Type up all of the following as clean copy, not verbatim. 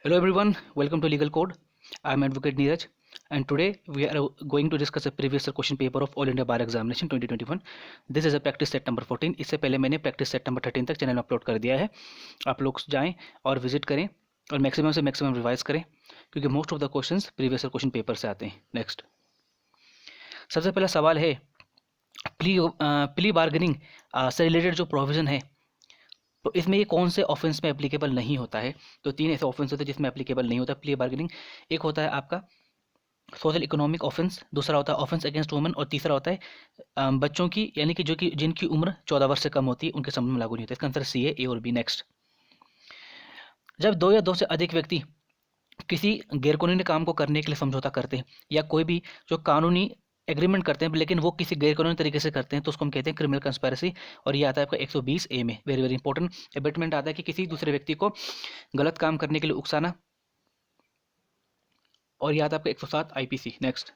Hello everyone, welcome to Legal Code. I am Advocate Neeraj and today we are going to discuss a previous year question paper of All India Bar Examination 2021. This is a practice set number 14. इससे पहले मैंने practice set number 13 तक channel में upload कर दिया है. आप लोग जाएं और विजिट करें और मैक्सिमम से मैक्सिमम रिवाइज करें क्योंकि most of the questions previous year question paper से आते हैं. नेक्स्ट, सबसे पहला सवाल है प्ली बार्गेनिंग से रिलेटेड जो प्रोविजन है तो इसमें ये कौन से ऑफेंस में एप्लीकेबल नहीं होता है. तो तीन ऐसे ऑफेंस होते हैं जिसमें एप्लीकेबल नहीं होता प्ली बार्गेनिंग. एक होता है आपका सोशल इकोनॉमिक ऑफेंस, दूसरा होता है ऑफेंस अगेंस्ट वुमेन और तीसरा होता है बच्चों की यानी कि जिनकी उम्र 14 वर्ष से कम होती है उनके संबंध में लागू नहीं होता. इसका आंसर सी है, ए और बी. नेक्स्ट, जब दो या दो से अधिक व्यक्ति किसी गैरकानूनी काम को करने के लिए समझौता करते हैं या कोई भी जो कानूनी एग्रीमेंट करते हैं लेकिन वो किसी गैरकानूनी तरीके से करते हैं तो उसको हम कहते हैं क्रिमिनल कंस्पायरेसी. और ये आता है आपका 120 ए में. Very very important. एबेटमेंट आता है कि किसी दूसरे व्यक्ति को गलत काम करने के लिए उकसाना और ये आता है आपका 107 IPC. Next,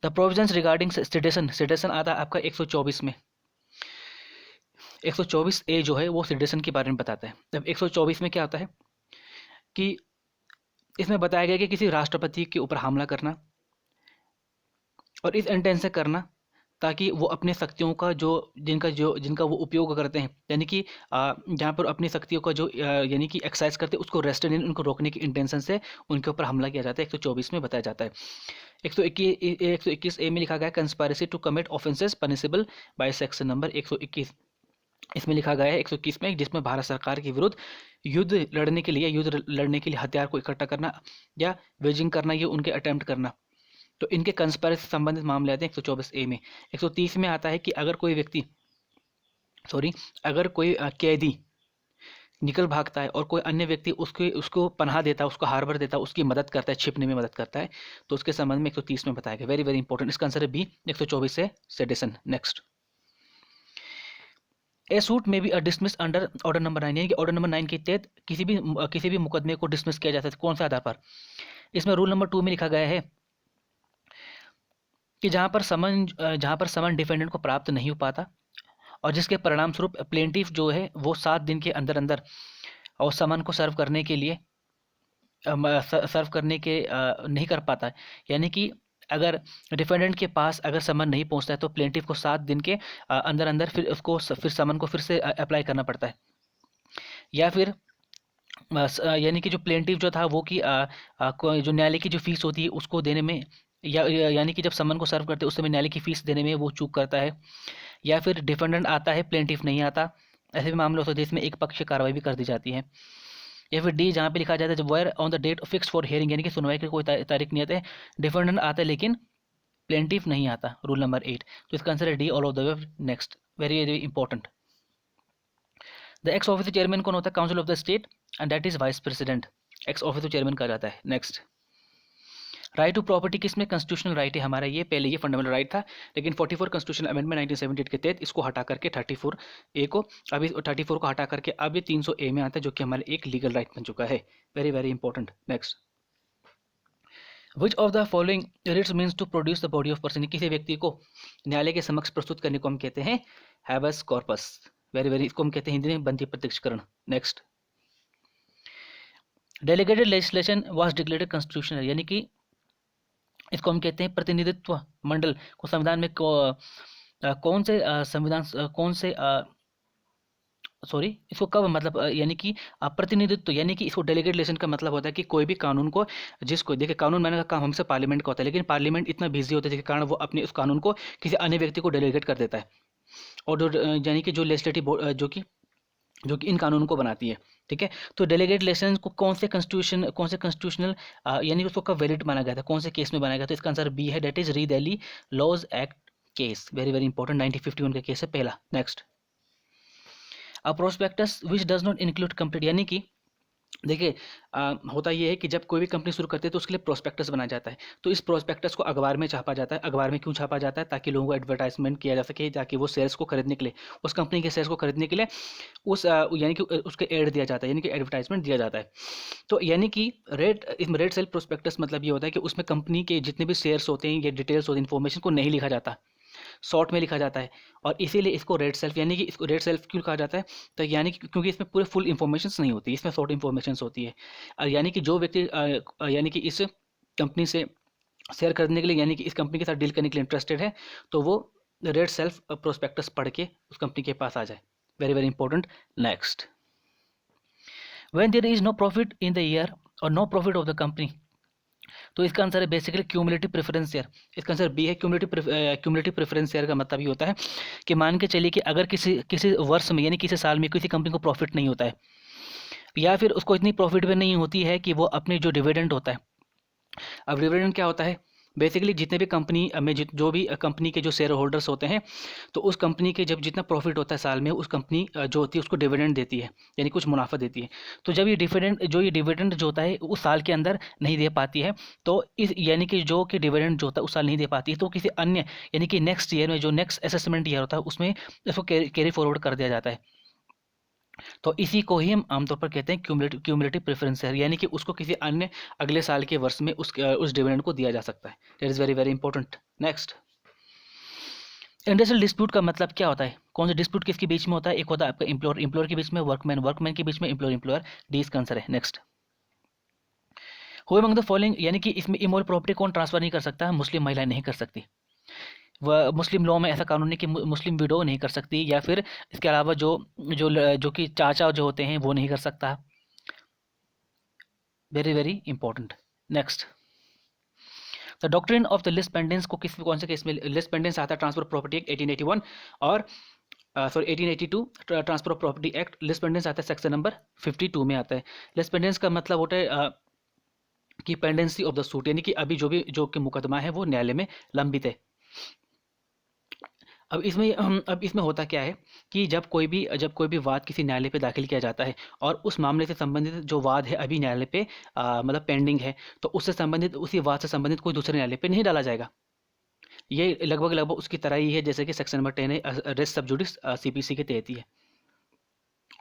the provisions regarding citizen आता है आपका 124 में. 124 ए जो है वो सिटीजन के बारे में बताता है. अब 124 में क्या आता है कि इसमें बताया गया कि किसी राष्ट्रपति के ऊपर हमला करना और इस इंटेंशन से करना ताकि वो अपने शक्तियों का जिनका वो उपयोग करते हैं यानी कि जहाँ पर अपनी शक्तियों का जो यानी कि एक्सरसाइज करते हैं उसको रेस्ट्रेन उनको रोकने की इंटेंशन से उनके ऊपर हमला किया जाता है. 124 में बताया जाता है. 121 ए में लिखा गया है conspiracy to commit offences punishable by section number 121. इसमें लिखा गया है 121 में जिसमें भारत सरकार के विरुद्ध युद्ध लड़ने के लिए हथियार को इकट्ठा करना या वेजिंग करना, ये उनके अटेम्प्ट करना. तो इनके कंस्पायरेसी से संबंधित मामले आते हैं 124 ए में. 130 में आता है कि अगर कोई कैदी निकल भागता है और कोई अन्य व्यक्ति उसको पनाह देता है, उसको हार्बर देता है, उसकी मदद करता है, छिपने में मदद करता है तो उसके संबंध में 130 में बताया गया. Very very important. इसका आंसर है बी, 124 से sedition. Next, a suit may be dismiss under order number 9 यानी कि ऑर्डर नंबर 9 के तहत किसी भी मुकदमे को डिसमिस किया जा सकता है. कौन से आधार पर? इसमें रूल नंबर 2 में लिखा गया है कि जहाँ पर समन डिफेंडेंट को प्राप्त नहीं हो पाता और जिसके परिणाम स्वरूप प्लेंटिफ जो है वो 7 दिन के अंदर अंदर और समन को सर्व करने के नहीं कर पाता है. यानी कि अगर डिफेंडेंट के पास अगर समन नहीं पहुंचता है तो प्लेंटिफ को 7 दिन के अंदर अंदर फिर समन को फिर से अप्लाई करना पड़ता है. या फिर यानी कि जो प्लेंटिफ जो था वो कि जो न्यायालय की जो फीस होती है उसको देने में यानी कि जब समन को सर्व करते हैं उस समय न्यायालय की फीस देने में वो चूक करता है. या फिर डिफेंडेंट आता है प्लेंटिफ नहीं आता. ऐसे भी मामले होते हैं जिसमें एक पक्ष कार्रवाई भी कर दी जाती है. या फिर डी जहाँ पे लिखा जाता है जब where on the date fix for hearing यानी कि सुनवाई की कोई तारीख नहीं आती है, डिफेंडेंट आता है लेकिन प्लेंटिफ नहीं आता. Rule number 8. तो इसका आंसर है D, all of the way. Next, very very important. The x office chairman कौन होता है? Council of the state and that is vice president. X office chairman कहा जाता है. नेक्स्ट, राइट टू प्रॉपर्टी किसमें कंस्टिट्यूशनल राइट है हमारा? ये पहले ये फंडामेंटल राइट था लेकिन 44 कंस्टिट्यूशनल अमेंडमेंट 1978 के तहत इसको हटा करके 34 ए को अभी 34 को हटा करके अब ये 300 ए में आता है जो कि हमारे एक लीगल राइट बन चुका है. Very very important. Next, which of the following writs means to produce the body of person. किसी व्यक्ति को न्यायालय के समक्ष प्रस्तुत करने को हम कहते हैं हैबस कॉर्पस. वेरी वेरी, इसको हम कहते हैं हिंदी में बंदी प्रत्यक्षकरण. Next, delegated legislation was declared constitutional यानी कि इसको हम कहते हैं प्रतिनिधित्व मंडल को संविधान में इसको कब मतलब यानी कि प्रतिनिधित्व यानी कि इसको डेलीगेट लेजिस्लेशन का मतलब होता है कि कोई भी कानून को जिसको देखिए कानून बनाने का काम हमसे पार्लियामेंट का होता है लेकिन पार्लियामेंट इतना बिजी होता है जिसके कारण वो अपने उस कानून को किसी अन्य व्यक्ति को डेलीगेट कर देता है और जो यानी कि जो लेजिस्लेटिव जो कि इन कानूनों को बनाती है. ठीक है, तो डेलीगेट लेजिस्लेशन को कौन से कॉन्स्टिट्यूशनल यानी उसको कब वैलिड माना गया था, कौन से केस में बनाया गया? तो इसका आंसर बी है, that is re Delhi laws act case. Very very important. 1951 का केस है पहला. Next, a prospectus which does not include complete यानी कि देखिए होता ये है कि जब कोई भी कंपनी शुरू करते हैं तो उसके लिए प्रोस्पेक्टस बनाया जाता है. तो इस प्रोस्पेक्टस को अखबार में छापा जाता है. अखबार में क्यों छापा जाता है? ताकि लोगों को एडवर्टाइजमेंट किया जा सके ताकि वो शेयर्स को खरीदने के लिए उस कंपनी के शेयर्स को खरीदने के लिए यानी कि उसके एड दिया जाता है यानी कि एडवर्टाइजमेंट दिया जाता है. तो यानी कि रेड सेल प्रोस्पेक्टस मतलब ये होता है कि उसमें कंपनी के जितने भी शेयर्स होते हैं या डिटेल्स होती हैं इन्फॉर्मेशन को नहीं लिखा जाता. शॉर्ट में लिखा जाता है। और इसीलिए इसको रेड सेल्फ, यानी कि इसको रेड सेल्फ क्यों कहा जाता है, तो यानी कि क्योंकि इसमें पूरे फुल इन्फॉर्मेशन नहीं होती, इसमें शॉर्ट इन्फॉर्मेशन होती है। यानी कि जो व्यक्ति यानी कि इस कंपनी से शेयर खरीदने के लिए, यानी कि इस कंपनी के साथ डील करने के लिए इंटरेस्टेड है, तो वो रेड सेल्फ प्रोस्पेक्टस पढ़ के उस कंपनी के पास आ जाए। Very very important. Next, when there is no profit in the year और no profit of the company, तो इसका आंसर है बेसिकली क्यूमुलेटिव प्रेफरेंस शेयर। इसका आंसर बी है। क्यूमुलेटिव प्रेफरेंस शेयर का मतलब ये होता है कि मान के चलिए कि अगर किसी किसी वर्ष में, यानी किसी साल में किसी कंपनी को प्रॉफिट नहीं होता है, या फिर उसको इतनी प्रॉफिट भी नहीं होती है कि वो अपने जो डिविडेंड होता है, अब डिविडेंड क्या होता है, बेसिकली जितने भी कंपनी में जो भी कंपनी के जो शेयर होल्डर्स होते हैं, तो उस कंपनी के जब जितना प्रॉफिट होता है साल में, उस कंपनी जो होती है उसको डिविडेंड देती है, यानी कुछ मुनाफा देती है। तो जब ये डिविडेंड जो होता है उस साल के अंदर नहीं दे पाती है, तो इस यानी कि जो कि डिविडेंड जो होता है उस साल नहीं दे पाती है, तो किसी अन्य यानी कि नेक्स्ट ईयर में, जो नेक्स्ट असेसमेंट ईयर होता है, उसमें इसको कैरी फॉरवर्ड कर दिया जाता है। तो इसी को ही हम आमतौर पर कहते हैं क्यूमुलेटिव प्रेफरेंस शेयर, यानी कि उसको किसी अन्य अगले साल के वर्ष में उस डिविडेंड को दिया जा सकता है। That is very very important. Next, industrial dispute का मतलब क्या होता है, कौन सा डिस्प्यूट किसके बीच में होता है, एक होता है आपका एम्प्लॉयर के बीच में, वर्कमैन के बीच में, एम्प्लॉयर। डी इसका आंसर है। Next, who among the following, यानी कि इसमें इमोरल प्रॉपर्टी कौन ट्रांसफर नहीं कर सकता, मुस्लिम महिलाएं नहीं कर सकती। वह मुस्लिम लॉ में ऐसा कानून है कि मुस्लिम विडो नहीं कर सकती, या फिर इसके अलावा जो कि चाचा जो होते हैं वो नहीं कर सकता। Very very important. Next, the doctrine of the list pendens को कौन से केस में लिस्ट पेंडेंस आता है, ट्रांसफर ऑफ प्रॉपर्टी एक्ट 1881 और 1882 transfer of property act. List pendens आता है सेक्शन नंबर 52 में आता है। लिस्ट पेंडेंस का मतलब होता है कि पेंडेंसी ऑफ द सूट, यानी कि अभी जो कि मुकदमा है वो न्यायालय में लंबित है। अब इसमें होता क्या है कि जब कोई भी वाद किसी न्यायालय पे दाखिल किया जाता है, और उस मामले से संबंधित जो वाद है अभी न्यायालय पे मतलब पेंडिंग है, तो उससे संबंधित, उसी वाद से संबंधित कोई दूसरे न्यायालय पे नहीं डाला जाएगा। ये लगभग उसकी तरह ही है जैसे कि सेक्शन नंबर 10 है, रेस सब जुडिस, सीपीसी के तहत ही है।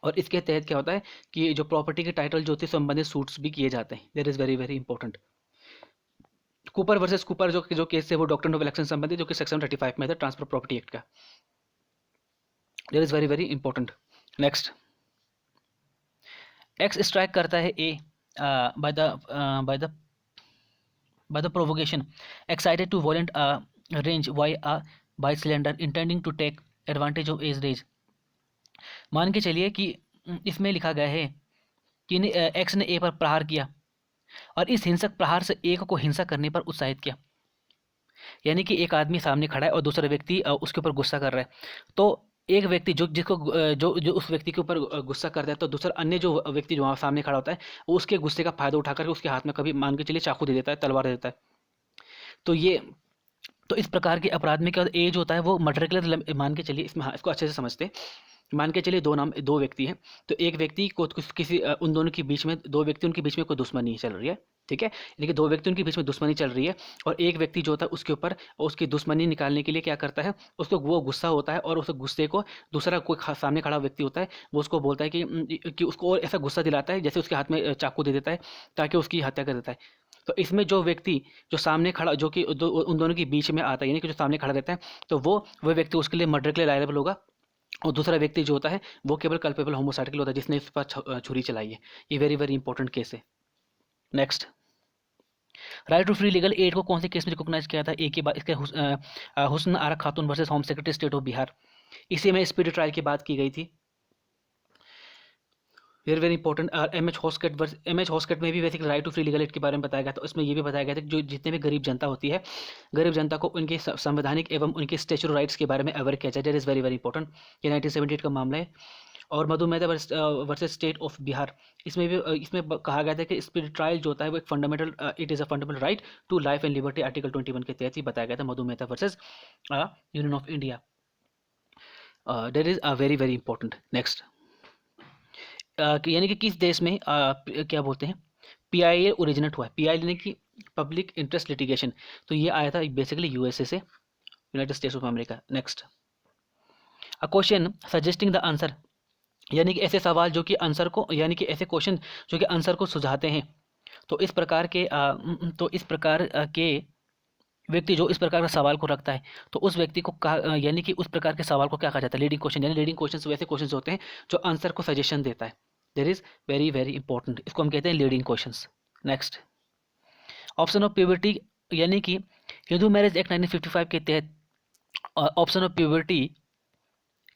और इसके तहत क्या होता है कि जो प्रॉपर्टी के टाइटल जो होती है संबंधित सूट्स भी किए जाते हैं। That is very very important. Cooper versus Cooper जो केस है वो डॉक्ट्रिन ऑफ इलेक्शन संबंधित, जो कि सेक्शन 35 में था ट्रांसफर प्रॉपर्टी एक्ट का। That is very very important. Next, X strike करता है A by the by the provocation excited to violent range by cylinder intending to take advantage of his rage। मान के चलिए कि इसमें लिखा गया है कि एक्स ने ए पर प्रहार किया और इस हिंसक प्रहार से एक को हिंसा करने पर उत्साहित किया। यानी कि एक आदमी सामने खड़ा है और दूसरा व्यक्ति उसके ऊपर गुस्सा कर रहा है, तो एक व्यक्ति जो उस व्यक्ति के ऊपर गुस्सा करता है, तो दूसरा अन्य जो व्यक्ति जो वहाँ सामने खड़ा होता है वो उसके गुस्से का फायदा उठाकर उसके हाथ में कभी मान के चलिए चाकू दे देता है, तलवार दे देता है। तो इस प्रकार के अपराध में क्या होता है, एज होता है वो मर्डर के लिए मान के चलिए, इसमें हाँ इसको अच्छे से समझते हैं। मान के चलिए दो व्यक्ति हैं, तो एक व्यक्ति को किसी उन दोनों के बीच में, दो व्यक्ति उनके बीच में कोई दुश्मनी चल रही है, ठीक है, यानी कि दो व्यक्ति उनके बीच में दुश्मनी चल रही है, और एक व्यक्ति जो होता है उसके ऊपर उसकी दुश्मनी निकालने के लिए क्या करता है, उसको वो गुस्सा होता है और उस गुस्से को दूसरा कोई सामने खड़ा व्यक्ति होता है वो उसको बोलता है कि उसको और ऐसा गुस्सा दिलाता है जैसे उसके हाथ में चाकू दे देता है ताकि उसकी हत्या कर देता है। तो इसमें जो व्यक्ति जो सामने खड़ा, जो कि उन दोनों के बीच में आता है, यानी कि जो सामने खड़ा रहता है, तो वो व्यक्ति उसके लिए मर्डर के लिए लायबल होगा, और दूसरा व्यक्ति जो होता है वो केवल कल्पेबल होमोसाइड के लिए होता है जिसने इस पर छुरी चलाई है। ये वेरी वेरी इंपॉर्टेंट केस है। Next, right to free legal aid को कौन से केस में रिकॉग्नाइज किया था, एक के बाद इसके Husn Ara Khatoon versus home secretary state of Bihar. इसी में स्पीडी ट्रायल की बात की गई थी। Very very important. M H Hoskot में भी basically right to free legal aid के बारे में बताया गया था। इसमें ये भी बताया गया था कि जो जितने भी गरीब जनता होती है, गरीब जनता को उनके संवैधानिक एवं उनके स्टेचुरी राइट्स के बारे में अवेयर किया जाए। That is very very important. ये 1978 का मामला है। और Madhu Mehta versus state of Bihar, इसमें कहा गया था कि स्पीड ट्रायल जो होता है वो एक fundamental, it is a fundamental right to life and liberty, article 21 के तहत ही बताया गया था। Madhu Mehta versus union of India. That is very very important. Next, यानी कि किस देश में क्या बोलते हैं पीआईएल ओरिजिनेट हुआ है। पीआईएल यानी कि पब्लिक इंटरेस्ट लिटिगेशन, तो ये आया था बेसिकली यूएसए से, United states of America. Next, a question suggesting the answer, यानी कि ऐसे सवाल जो कि आंसर को, यानी कि ऐसे क्वेश्चन जो कि आंसर को सुझाते हैं। तो इस प्रकार के व्यक्ति जो इस प्रकार का सवाल को रखता है तो उस व्यक्ति को यानी कि उस प्रकार के सवाल को क्या कहा जाता है, लीडिंग क्वेश्चन। यानी लीडिंग क्वेश्चन वैसे क्वेश्चन होते हैं जो आंसर को सजेशन देता है। There is very very important, इसको हम कहते हैं leading question. Next, option of puberty, यानी कि हिंदू मैरिज एक्ट 1955 के तहत ऑप्शन ऑफ प्यूबर्टी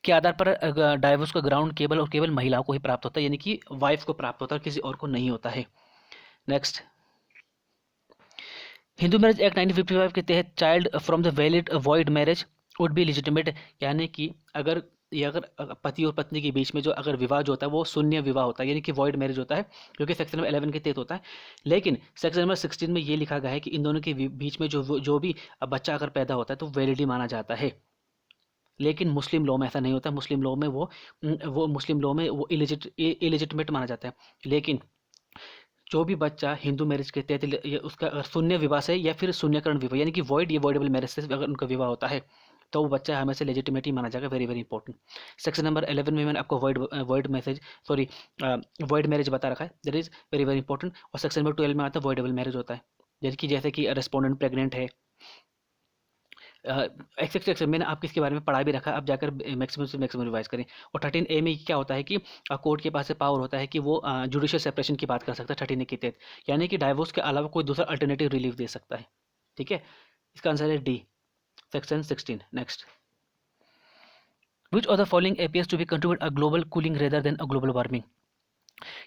के आधार पर डाइवोर्स का ग्राउंड केवल और केवल महिलाओं को ही प्राप्त होता है, यानी कि वाइफ को प्राप्त होता है, किसी और को नहीं होता है। नेक्स्ट, हिंदू मैरिज एक्ट 1955 के तहत child from the valid void marriage would be legitimate, यानी कि अगर पति और पत्नी के बीच में जो अगर विवाह जो होता है वो शून्य विवाह होता है, यानी कि वॉइड मैरिज होता है, जो कि सेक्शन नंबर 11 के तहत होता है। लेकिन सेक्शन नंबर 16 में ये लिखा गया है कि इन दोनों के बीच में जो भी बच्चा अगर पैदा होता है तो वैलिडी माना जाता है। लेकिन मुस्लिम लॉ में ऐसा नहीं होता। मुस्लिम लॉ में वो इलिजिटिमेट माना जाता है। लेकिन जो भी बच्चा हिंदू मैरिज के तहत उसका अगर शून्य विवाह से या फिर शून्यकरण विवाह, यानी कि वॉइड या वॉइडेबल मैरिज से अगर उनका विवाह होता है तो वो बच्चा हमेशा लेजिटिमेट ही माना जाएगा। Very very important. Section number 11 में मैंने आपको वॉइड मैरिज बता रखा है, that is very very important. और सेक्शन नंबर 12 में आता है वॉइडेबल मैरिज होता है, जैसे कि रेस्पोंडेंट प्रेग्नेंट है, एक्सेट्रा मैंने आपको इसके बारे में पढ़ा भी रखा है, आप जाकर मैक्सिमम से मैक्सिमम रिवाइज करें। और 13A में क्या होता है कि कोर्ट के पास से पावर होता है कि वो जुडिशियल सेपरेशन की बात कर सकता है 13A के तहत, यानी कि डाइवोर्स के अलावा कोई दूसरा अल्टरनेटिव रिलीफ दे सकता है। ठीक है, इसका आंसर है D, section 16। Next, which of the following appears to be contribute a global cooling rather than a global warming,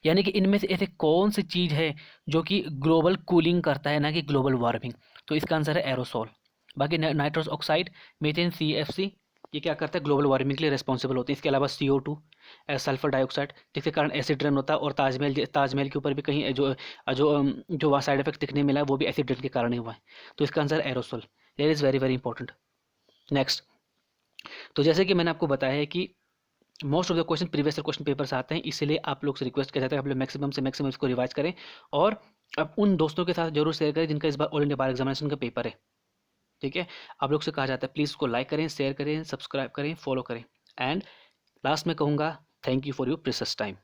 यानी कि इनमें से ऐसे कौन सी चीज है जो कि ग्लोबल कूलिंग करता है ना कि ग्लोबल वार्मिंग। तो इसका आंसर है एरोसोल। बाकी नाइट्रस ऑक्साइड, मीथेन, CFC, ये क्या करता है, ग्लोबल वार्मिंग के लिए रिस्पॉन्सिबल होते हैं। इसके अलावा CO2, सल्फर डाइऑक्साइड, जिसके कारण एसिड रेन होता है। और ताजमहल के ऊपर भी कहीं जो वहाँ साइड इफेक्ट दिखने मिला है वो भी एसिड रेन के कारण ही हुआ है। तो इसका answer aerosol, that is very very important. Next, तो जैसे कि मैंने आपको बताया है कि most of the question previous question paper से आते हैं, इसलिए आप लोग से रिक्वेस्ट किया जाता है आप लोग मैक्सिमम से मैक्सिमम इसको रिवाइज करें। और अब उन दोस्तों के साथ जरूर शेयर करें जिनका इस बार ऑल इंडिया बार एग्जामिनेशन का पेपर है। ठीक है, आप लोग से कहा जाता है प्लीज़ उसको लाइक करें, शेयर करें, सब्सक्राइब करें, फॉलो करें। एंड लास्ट में कहूँगा, thank you for your precious time.